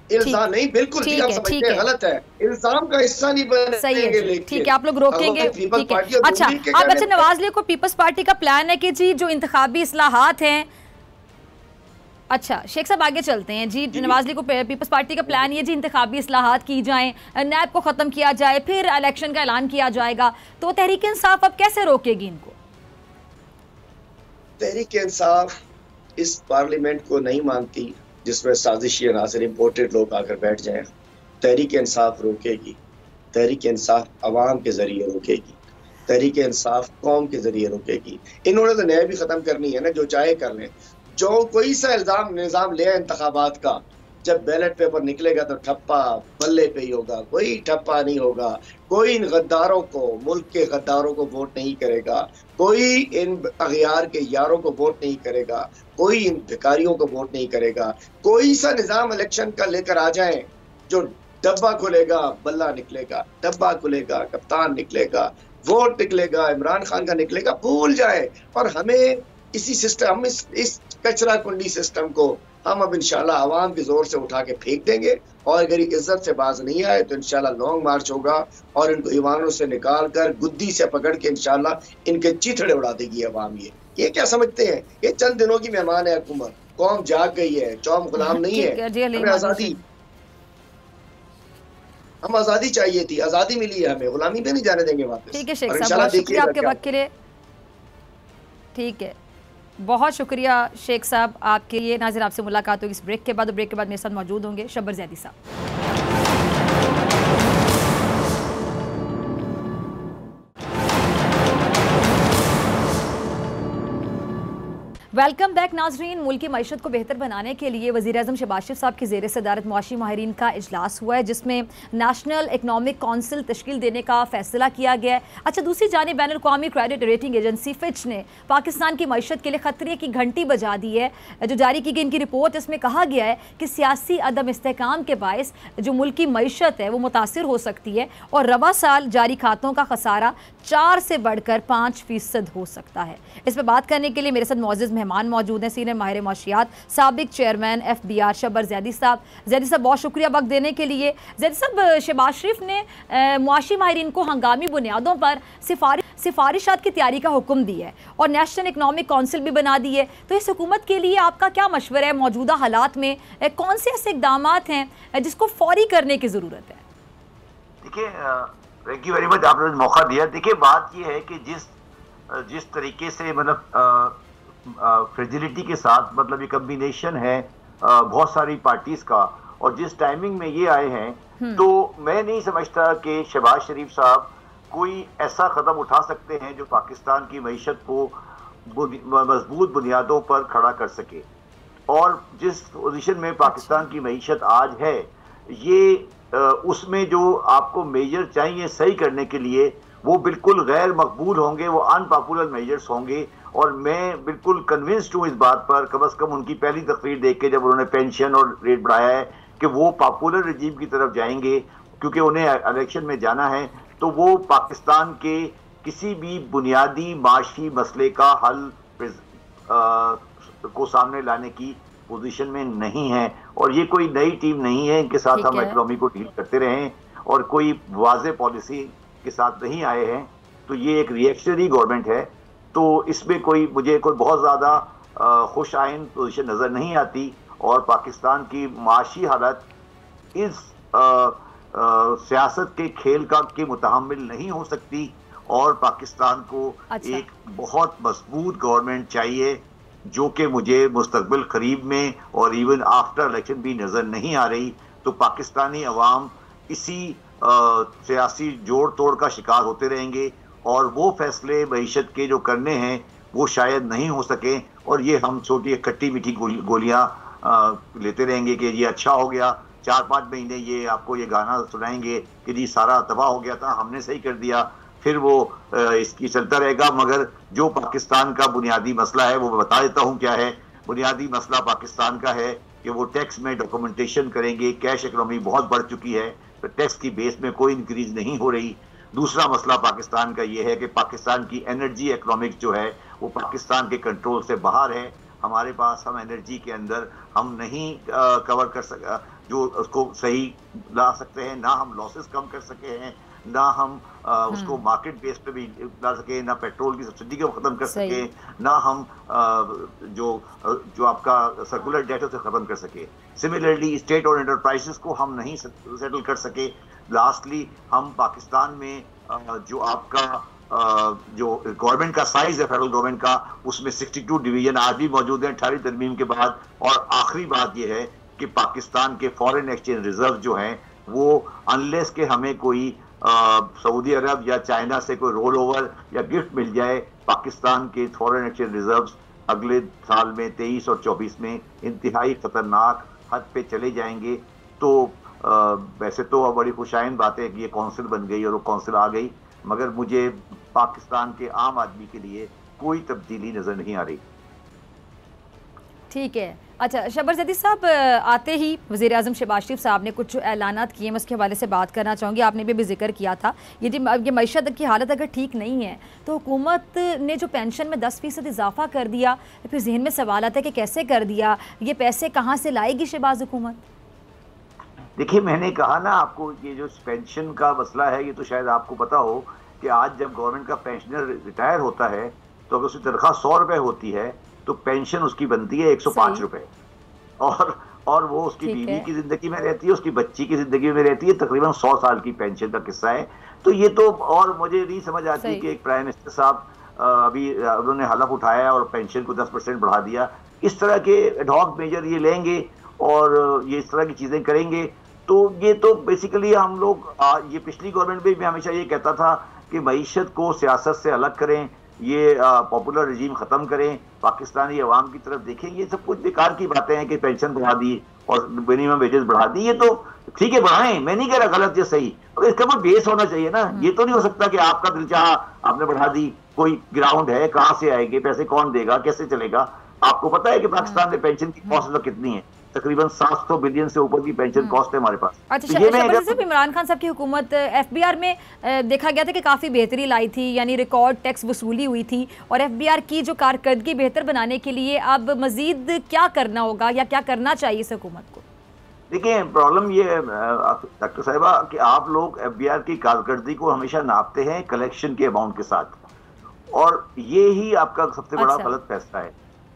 इल्जाम नहीं, बिल्कुल ठीक, हम समझते हैं गलत है, इल्जाम का हिस्सा नहीं बनेंगे। ठीक है, आप लोग रोकेंगे, ठीक है। अच्छा, अब अच्छा, नवाज लीग को पीपल्स पार्टी का प्लान है कि जी जो इंतखाबी इस्लाहात हैं, अच्छा शेख साहब आगे चलते हैं जी। नवाज लीग को पीपल्स पार्टी का प्लान ये जी इंतखाबी इस्लाहात की जाएं, नैब को ख़त्म किया जाए, फिर इलेक्शन का ऐलान किया जाएगा, तो तहरीक इंसाफ अब कैसे रोकेगी इनको? तहरीक इंसाफ इस पार्लियामेंट को नहीं मानती जिसमें साजिशी नाज़िर इम्पोर्टेड लोग आकर बैठ जाएं। तहरीक इंसाफ रोकेगी, तहरीक इंसाफ अवाम के जरिए रोकेगी, तहरीक इंसाफ कौम के जरिए रोकेगी। इन्होंने तो न्याय भी खत्म करनी है ना, जो चाहे कर लें। जो कोई सा निज़ाम ले इंतखाबात का, जब बैलेट पेपर निकलेगा तो ठप्पा बल्ले पे ही होगा, कोई ठप्पा नहीं होगा। कोई इन गद्दारों को, मुल्क के गद्दारों को वोट नहीं करेगा, कोई इन अगयार के यारों को वोट नहीं करेगा, कोई इन भिखारियों को वोट नहीं करेगा। कोई सा निज़ाम इलेक्शन का लेकर आ जाए, जो डब्बा खुलेगा बल्ला निकलेगा, डब्बा खुलेगा कप्तान निकलेगा, वोट निकलेगा इमरान खान का निकलेगा, भूल जाए। और हमें इसी सिस्टम, हम इस कचरा कुंडी सिस्टम को हम अब इंशाल्लाह आवाम के जोर से उठा के फेंक देंगे। और अगर इज्जत से बाज नहीं आए तो इंशाल्लाह लॉन्ग मार्च होगा और इनको ईवानों से निकाल कर गुद्दी से पकड़ के इंशाल्लाह इनके चीथड़े उड़ा देगी आवाम। ये क्या समझते हैं? ये चंद दिनों की मेहमान है हुकूमत, कौम जाग गई है, कौम गुलाम नहीं है। हमें आजादी, हम आजादी चाहिए थी, आजादी मिली है हमें, गुलामी पे नहीं जाने देंगे वापस। ठीक है शेख साहब, बहुत शुक्रिया आपके वक्त के लिए। ठीक है, बहुत शुक्रिया शेख साहब आपके लिए। नाज़रीन, आपसे मुलाकात होगी इस ब्रेक के बाद, और ब्रेक के बाद मेरे साथ मौजूद होंगे शब्बर ज़ैदी साहब। वेलकम बैक नाजरीन। मुल्क की मईशत को बेहतर बनाने के लिए वज़ीर-ए-आज़म शहबाज शरीफ साहब की ज़ेर सदारत मुआशी माहिरीन का इजलास हुआ है, जिसमें नेशनल इकनॉमिक काउंसिल तश्कील देने का फैसला किया गया है। अच्छा, दूसरी जानिब बैनुल अक़वामी क्रेडिट रेटिंग एजेंसी फिच ने पाकिस्तान की मईशत के लिए ख़तरे की घंटी बजा दी है। जो जारी की गई इनकी रिपोर्ट, इसमें कहा गया है कि सियासी अदम इस्तेहकाम के बायस जो मुल्क की मईशत है वो मुतासिर हो सकती है, और रवा साल जारी खातों का खसारा 4 से बढ़कर 5% हो सकता है। इस पर बात करने के लिए मेरे साथ मौजूद मेहमान मौजूद हैं, सीनियर माहिर माशियात साबिक चेयरमैन FBR शब्बर जैदी साहब। जैदी साहब बहुत शुक्रिया वक्त देने के लिए। जैदी साहब, शहबाज शरीफ ने मुआशी माहिरीन को हंगामी बुनियादों पर सिफारिशात की तैयारी का हुक्म दिया है और नेशनल इकनॉमिक काउंसिल भी बना दी है। तो इस हुकूमत के लिए आपका क्या मशवरा है? मौजूदा हालात में कौन से ऐसे इकदाम हैं जिसको फौरी करने की ज़रूरत है? देखिए, थैंक यू वेरी मच, आपने मौका दिया। देखिए, बात यह है कि जिस तरीके से मतलब फ्रेजिलिटी के साथ मतलब ये कम्बिनेशन है बहुत सारी पार्टीज का और जिस टाइमिंग में ये आए हैं, तो मैं नहीं समझता कि शहबाज शरीफ साहब कोई ऐसा कदम उठा सकते हैं जो पाकिस्तान की मईशत को मजबूत बुनियादों पर खड़ा कर सके। और जिस पोजीशन में पाकिस्तान की मईशत आज है, ये उसमें जो आपको मेजर चाहिए सही करने के लिए वो बिल्कुल गैर मकबूल होंगे, वो अनपॉपुलर मेजर्स होंगे। और मैं बिल्कुल कन्विंस्ड हूँ इस बात पर, कम अज कम उनकी पहली तकरीर देख के जब उन्होंने पेंशन और रेट बढ़ाया है, कि वो पॉपुलर रजीम की तरफ जाएंगे क्योंकि उन्हें इलेक्शन में जाना है। तो वो पाकिस्तान के किसी भी बुनियादी माशी मसले का हल को सामने लाने की पोजीशन में नहीं है। और ये कोई नई टीम नहीं है, इनके साथ हम इकोनॉमी को डील करते रहे और कोई वाज़े पॉलिसी के साथ नहीं आए हैं। तो ये एक रिएक्शनरी गवर्नमेंट है, तो इसमें मुझे कोई बहुत ज़्यादा खुश आइन पोजीशन नज़र नहीं आती। और पाकिस्तान की माशी हालत इस सियासत के खेल के मुतहम्मिल नहीं हो सकती और पाकिस्तान को एक बहुत मजबूत गवर्नमेंट चाहिए, जो कि मुझे मुस्तकबिल करीब में और इवन आफ्टर इलेक्शन भी नज़र नहीं आ रही। तो पाकिस्तानी अवाम इसी सियासी जोड़ तोड़ का शिकार होते रहेंगे और वो फैसले मईशत के जो करने हैं वो शायद नहीं हो सके। और ये हम छोटी खट्टी मीठी गोलियां लेते रहेंगे कि ये अच्छा हो गया, 4-5 महीने ये आपको ये गाना सुनाएंगे कि जी सारा तबाह हो गया था, हमने सही कर दिया, फिर वो इसकी चलता रहेगा। मगर जो पाकिस्तान का बुनियादी मसला है वो बता देता हूँ क्या है। बुनियादी मसला पाकिस्तान का है कि वो टैक्स में डॉक्यूमेंटेशन करेंगे। कैश इकोनॉमी बहुत बढ़ चुकी है, तो टैक्स की बेस में कोई इंक्रीज नहीं हो रही। दूसरा मसला पाकिस्तान का ये है कि पाकिस्तान की एनर्जी इकोनॉमिक्स जो है वो पाकिस्तान के कंट्रोल से बाहर है। हमारे पास हम एनर्जी के अंदर हम नहीं कवर कर सका जो उसको सही ला सकते हैं, ना हम लॉसेस कम कर सके हैं, ना हम उसको मार्केट बेस पे भी ला सके, ना पेट्रोल की सब्सिडी को खत्म कर सके, ना हम जो आपका सर्कुलर डेट उसे खत्म कर सके। सिमिलरली स्टेट और एंटरप्राइजेस को हम नहीं सेटल कर सके। लास्टली हम पाकिस्तान में जो आपका जो गवर्नमेंट का साइज है फेडरल गवर्नमेंट का, उसमें 62 डिवीजन आज भी मौजूद हैं 18 तरमीम के बाद। और आखिरी बात यह है कि पाकिस्तान के फॉरेन एक्सचेंज रिजर्व जो हैं वो अनलेस के हमें कोई सऊदी अरब या चाइना से कोई रोल ओवर या गिफ्ट मिल जाए, पाकिस्तान के फॉरेन एक्सचेंज रिजर्व्स अगले साल में 23 और 24 में इंतहाई खतरनाक हद पे चले जाएंगे। तो वैसे तो बड़ी खुशाइन बात है कि ये कौंसिल बन गई और वो कौंसिल आ गई, मगर मुझे पाकिस्तान के आम आदमी के लिए कोई तब्दीली नजर नहीं आ रही। ठीक है। अच्छा शब्बर जैदी साहब, आते ही वज़ीर आज़म शहबाज शरीफ साहब ने कुछ ऐलानात किए, मैं उसके हवाले से बात करना चाहूँगी। आपने भी जिक्र किया था ये मईशत की हालत अगर ठीक नहीं है तो हुकूमत ने जो पेंशन में 10% इजाफा कर दिया, फिर जहन में सवाल आता है कि कैसे कर दिया, ये पैसे कहाँ से लाएगी शहबाज हुकूमत? देखिए, मैंने कहा ना आपको, ये जो पेंशन का मसला है ये तो शायद आपको पता हो कि आज जब गवर्नमेंट का पेंशनर रिटायर होता है तो अगर उसकी तनख्वाह 100 रुपये होती है तो पेंशन उसकी बनती है 105 रुपये। और वो उसकी बीवी की जिंदगी में रहती है, उसकी बच्ची की जिंदगी में रहती है, तकरीबन 100 साल की पेंशन का किस्सा है। तो ये तो, और मुझे नहीं समझ आती कि एक प्राइम मिनिस्टर साहब अभी उन्होंने हलफ उठाया और पेंशन को 10% बढ़ा दिया। इस तरह के एडहॉक मेजर ये लेंगे और ये इस तरह की चीज़ें करेंगे। तो ये तो बेसिकली हम लोग ये पिछली गवर्नमेंट में भी हमेशा ये कहता था कि मईशत को सियासत से अलग करें, ये पॉपुलर रजीम ख़त्म करें, पाकिस्तानी अवाम की तरफ देखें। ये सब कुछ बेकार की बातें हैं कि पेंशन बढ़ा दी और मिनिमम वेजेस बढ़ा दी। ये तो ठीक है, बढ़ाएं, मैं नहीं कह रहा गलत या सही, और इसका कोई बेस होना चाहिए ना। ये तो नहीं हो सकता कि आपका दिल चाहा आपने बढ़ा दी, कोई ग्राउंड है, कहाँ से आएंगे पैसे, कौन देगा, कैसे चलेगा? आपको पता है कि पाकिस्तान में पेंशन की कॉस्ट कितनी है? तकरीबन 700 बिलियन से ऊपर की पेंशन कॉस्ट है हमारे पास। अच्छा, तो ये सिर्फ इमरान खान साहब की हुकूमत एफबीआर में देखा गया था कि काफ़ी बेहतरी लाई थी, यानी रिकॉर्ड टैक्स वसूली हुई थी, और एफबीआर की जो कारकर्दगी बेहतर बनाने के लिए अब मजीद क्या करना होगा या क्या करना चाहिए इस हुकूमत को? देखिए, प्रॉब्लम ये है डॉक्टर साहिबा कि आप लोग एफबीआर की कारकर्दगी को हमेशा नापते हैं कलेक्शन के अमाउंट के साथ, और ये ही आपका सबसे बड़ा गलत फैसला है।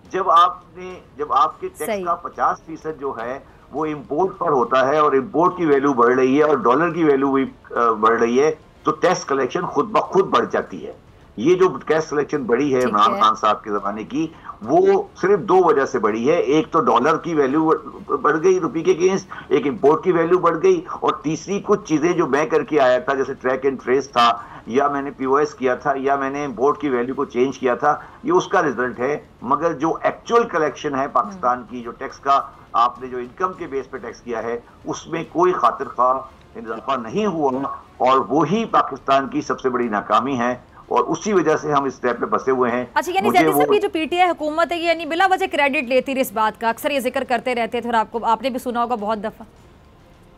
जब आपके टैक्स का 50% जो है वो इंपोर्ट पर होता है और इंपोर्ट की वैल्यू बढ़ रही है और डॉलर की वैल्यू भी बढ़ रही है, तो टैक्स कलेक्शन खुद ब खुद बढ़ जाती है। ये जो टैक्स कलेक्शन बढ़ी है इमरान खान साहब के जमाने की, वो सिर्फ दो वजह से बढ़ी है। एक तो डॉलर की वैल्यू बढ़ गई रुपये के अगेंस्ट, एक इंपोर्ट की वैल्यू बढ़ गई, और तीसरी कुछ चीजें जो मैं करके आया था, जैसे ट्रैक एंड ट्रेस था, या मैंने पीओएस किया था, या मैंने इंपोर्ट की वैल्यू को चेंज किया था, ये उसका रिजल्ट है। मगर जो एक्चुअल कलेक्शन है पाकिस्तान की, जो टैक्स का आपने जो इनकम के बेस पे टैक्स किया है, उसमें कोई खातिर खा इजाफा नहीं हुआ, और वही पाकिस्तान की सबसे बड़ी नाकामी है, और उसी वजह से हम इस स्टेप पे फंसे हुए हैं। अच्छा, यानी जैदी साहब, ये जो पीटीआई हुकूमत है, ये यानी बिला वजह क्रेडिट लेती है इस बात का, अक्सर ये जिक्र करते रहते थे, और आपने भी सुना होगा बहुत दफा।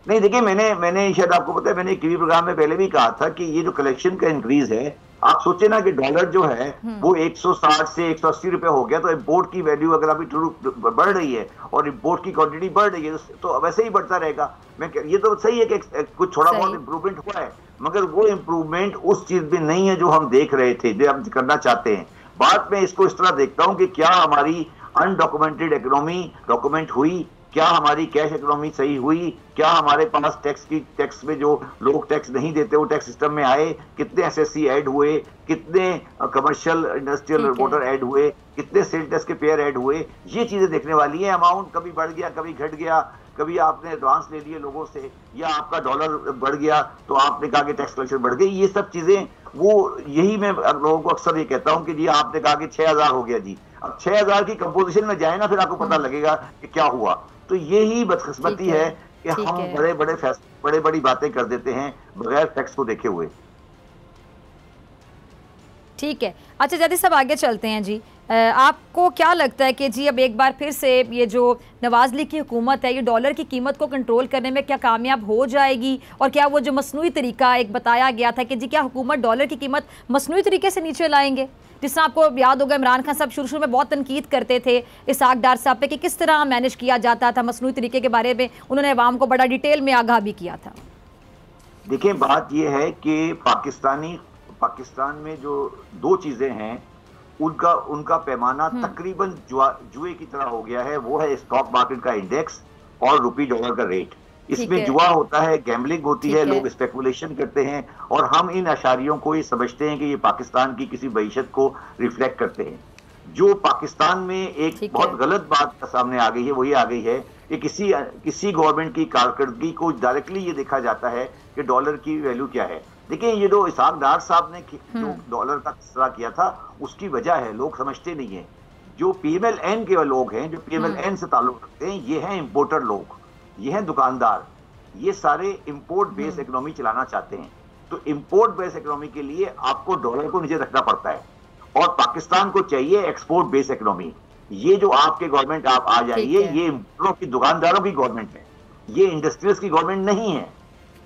नहीं, देखिए, मैंने शायद आपको पता है, मैंने टीवी प्रोग्राम में पहले भी कहा था कि ये जो कलेक्शन का इंक्रीज है, आप सोचे ना कि डॉलर जो है वो 160 से 180 रुपए हो गया, तो इंपोर्ट की वैल्यू अगर अभी बढ़ रही है और इंपोर्ट की क्वांटिटी बढ़ रही है, तो वैसे ही बढ़ता रहेगा। ये तो सही है कि कुछ थोड़ा बहुत इंप्रूवमेंट हुआ है, मगर वो इंप्रूवमेंट उस चीज में नहीं है जो हम देख रहे थे, जो हम करना चाहते हैं। बात में इसको इस तरह देखता हूं कि क्या हमारी अनडॉक्यूमेंटेड इकोनॉमी डॉक्यूमेंट हुई, क्या हमारी कैश इकोनॉमी सही हुई, क्या हमारे पास टैक्स में जो लोग टैक्स नहीं देते वो टैक्स सिस्टम में आए, कितने एसएससी ऐड हुए, कितने कमर्शियल इंडस्ट्रियल वोटर ऐड हुए, कितने सेल टैक्स के पेयर ऐड हुए, ये चीजें देखने वाली है। अमाउंट कभी बढ़ गया, कभी घट गया, कभी आपने एडवांस ले लिए लोगों से, या आपका डॉलर बढ़ गया तो आपने कहा कि टैक्स कलेक्शन बढ़ गई, ये सब चीजें यही मैं लोगों को अक्सर ये कहता हूं कि जी आपने कहा कि 6000 हो गया जी, अब 6000 की कंपोजिशन में जाए ना, फिर आपको पता लगेगा कि क्या हुआ। तो यही बदकिस्मती है कि हम बड़े बड़ी बातें कर देते हैं बगैर टैक्स को देखे हुए। ठीक है, अच्छा जैदी साहब, आगे चलते हैं जी। आपको क्या लगता है कि जी अब एक बार फिर से ये जो नवाज लीग की हुकूमत है, ये डॉलर की कीमत को कंट्रोल करने में क्या कामयाब हो जाएगी? और क्या वो जो मसनूई तरीका एक बताया गया था कि जी क्या हुकूमत डॉलर की कीमत मसनूई तरीके से नीचे लाएंगे? जिस तरह आपको याद होगा, इमरान खान साहब शुरू में बहुत तनकीद करते थे इसहाक डार साहब पे कि किस तरह मैनेज किया जाता था मसनूई तरीके के बारे में, उन्होंने अवाम को बड़ा डिटेल में आगाह भी किया था। देखिए, बात यह है कि पाकिस्तान में जो दो चीजें हैं, उनका पैमाना तकरीबन जुए की तरह हो गया है। वो है स्टॉक मार्केट का इंडेक्स और रुपी डॉलर का रेट। इसमें जुआ होता है, गैम्बलिंग होती है, लोग स्पेकुलेशन करते हैं, और हम इन अशारियों को ये समझते हैं कि ये पाकिस्तान की किसी मईशत को रिफ्लेक्ट करते हैं। जो पाकिस्तान में एक बहुत गलत बात सामने आ गई है, वही आ गई है कि किसी गवर्नमेंट की कारकर्दगी को डायरेक्टली ये देखा जाता है कि डॉलर की वैल्यू क्या है। देखिए, ये जो इसहाक डार साहब ने जो डॉलर का खसरा किया था, उसकी वजह है लोग समझते नहीं है। जो पीएमएलएन के लोग हैं, जो पीएमएलएन से ताल्लुक रखते हैं, ये हैं इंपोर्टर लोग, ये हैं दुकानदार, ये सारे इंपोर्ट बेस्ड इकोनॉमी चलाना चाहते हैं। तो इंपोर्ट बेस्ड इकोनॉमी के लिए आपको डॉलर को नीचे रखना पड़ता है, और पाकिस्तान को चाहिए एक्सपोर्ट बेस्ड इकोनॉमी। ये जो आपके गवर्नमेंट आप आ जाइए, ये इंपोर्टरों की, दुकानदारों की गवर्नमेंट है, ये इंडस्ट्रियल्स की गवर्नमेंट नहीं है।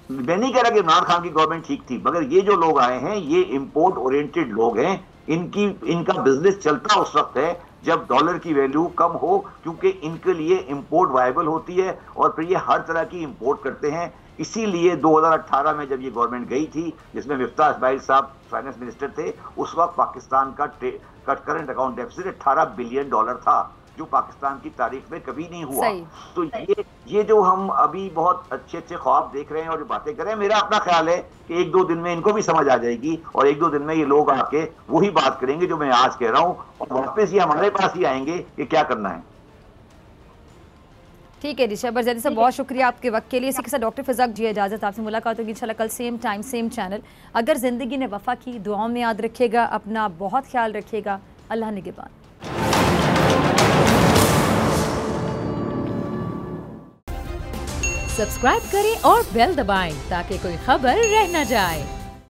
मैं नहीं कह रहा कि इमरान खान की गवर्नमेंट ठीक थी, मगर ये जो लोग आए हैं, ये इंपोर्ट ओरिएंटेड लोग हैं। इनका बिजनेस चलता उस वक्त है जब डॉलर की वैल्यू कम हो, क्योंकि इनके लिए इंपोर्ट वायबल होती है, और फिर ये हर तरह की इंपोर्ट करते हैं। इसीलिए 2018 में जब ये गवर्नमेंट गई थी, जिसमें मिफ्ताह इस्माइल साहब फाइनेंस मिनिस्टर थे, उस वक्त पाकिस्तान का current account deficit 18 billion dollar था, जो पाकिस्तान की तारीख में कभी नहीं हुआ। तो ये जो हम अभी बहुत अच्छे ख्वाब देख रहे हैं और जो बातें कर रहे हैं, मेरा अपना ख्याल है कि 1-2 दिन में इनको भी समझ आ जाएगी, और 1-2 दिन में ये लोग आके वही बात करेंगे जो मैं आज कह रहा हूं, और वापस ये हमारे पास ही आएंगे कि क्या करना है। ठीक है जी, शहबाज जैदी साहब, बहुत शुक्रिया आपके वक्त के लिए। इसी के साथ डॉक्टर फिजाक जी इजाज़त, आपसे मुलाकात होगी इंशाल्लाह कल सेम टाइम सेम चैनल। अगर ज़िंदगी ने वफ़ा की, दुआओं में याद रखिएगा, अपना बहुत ख्याल रखिएगा। अल्लाह निगहबान। सब्सक्राइब करें और बेल दबाएं ताकि कोई खबर रह न जाए।